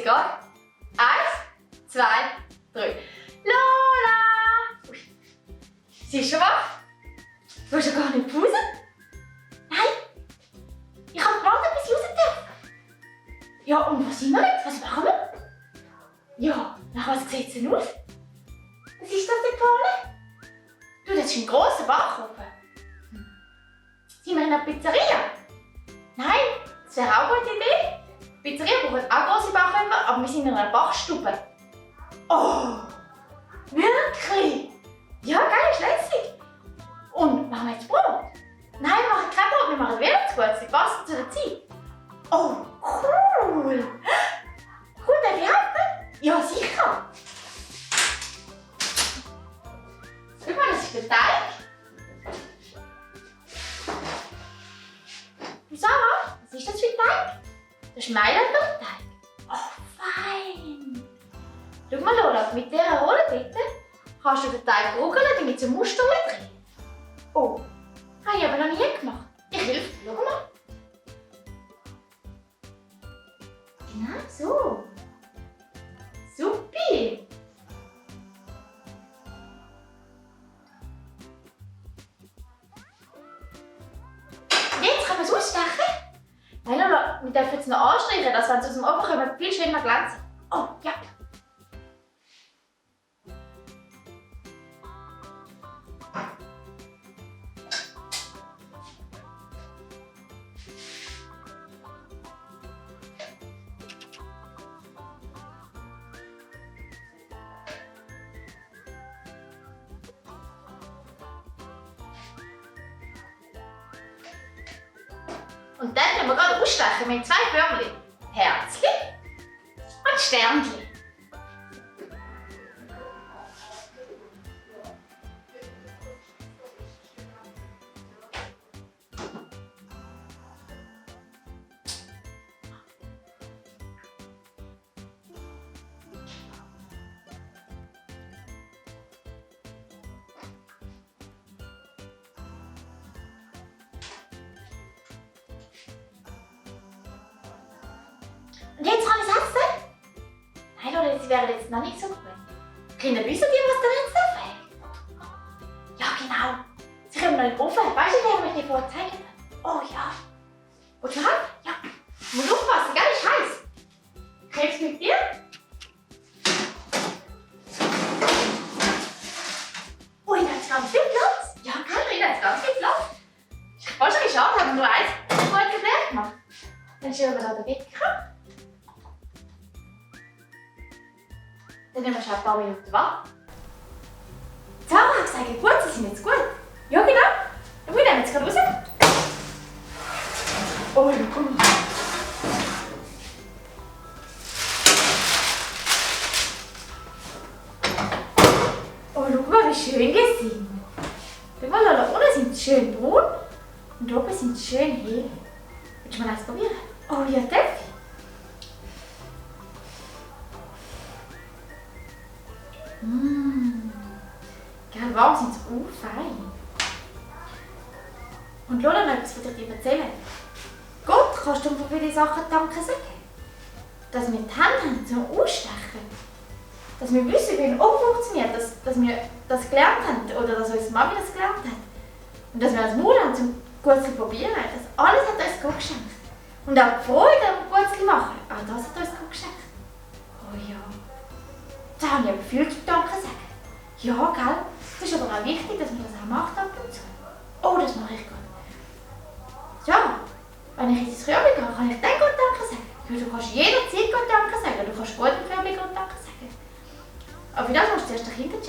geht. 1, 2, 3. Lola! Ui. Sie ist schon wach? Du hast ja gar nicht Pause? Nein? Ich habe gewartet, bis ich raus darf. Ja, und was sind wir jetzt? Was machen wir? Ja, nach was sieht es denn aus? Was ist das denn vorne? Du, das ist ein grosser Backofen. Sind wir in einer Pizzeria? Nein, das wäre auch eine gute Idee. Die Pizzeria braucht auch grosse Backöfen, aber wir sind in einer Backstube. Oh, wirklich? Ja, geil, ist lässig. Und machen wir jetzt Brot? Nein, wir machen kein Brot, wir machen Weihnachtsbrot, die passen zu der Zeit. Oh, cool. Cool, darf ich helfen? Ja, sicher. Guck mal, das ist der Teig. Sarah, was ist das für ein Teig? Das ist Mailänder Teig. Oh, fein. Schau mal, Lola, mit dieser Rolle dort kannst du den Teig ruckeln, damit ein Muster drin. Oh, habe ich aber noch nie gemacht. Ich helfe dir, schau mal. Genau so. Supi. Jetzt können wir es ausstechen. Nein, Lola, wir dürfen jetzt noch anstreichen, dass wenn sie aus dem Ofen kommen, viel schöner glänzen. Oh, ja. Und dann können wir gerade ausstechen mit 2 Förmchen. Herzchen und Sternchen. Und jetzt kann ich es essen? Nein, Leute, sie wären jetzt noch nicht so gut. Kinder, wissen die, was da jetzt noch fehlt? Ja, genau. Sie kommen noch in den Ofen. Weißt du, wer mir die vorher gezeigt hat? Oh ja. Und du hast? Ja. Du musst aufpassen, gell? Ist heiß. Krebs mit dir? Ui, da ist ganz viel Platz. Ja, gell, da ist ganz viel Platz. Ich wollte schon geschaut, haben wir nur eins heute leer gemacht. Dann schauen wir da den Wecker. Dann nehmen wir schon ein paar Minuten warten. Sarah hat gesagt, gut, sie sind jetzt gut. Ja, genau. Und wir nehmen jetzt gerade raus. Oh, guck mal. Oh, schau mal, wie schön die sind. Schau mal, da unten sind sie schön braun und oben sind sie schön hell. Willst du mal eins probieren? Oh ja, darf ich? Gell, warm sind sie auch fein. Und Lola, noch etwas von dir erzählen. Gott, kannst du für viele Sachen Danke sagen? Dass wir die Hände haben zum Ausstechen. Dass wir wissen, wie ein Ofen funktioniert. Dass wir das gelernt haben. Oder dass unsere Mami das gelernt hat. Und dass wir das Maul haben, zum gut zu probieren. Das alles hat uns Gott geschenkt. Und auch die Freude am gut zu machen. Auch das hat uns Gott geschenkt. Oh ja. Da habe ich aber viel zu Danke sagen. Ja, gell? Es ist aber auch wichtig, dass man das auch macht ab und zu. Oh, das mache ich gut. Ja, wenn ich ins Körbchen gehe, kann ich dann Gott Danke sagen. Ja, du kannst jederzeit Gott Danke sagen. Du kannst gut im Körbchen Gott Danke sagen. Aber für das musst du erst den Kindern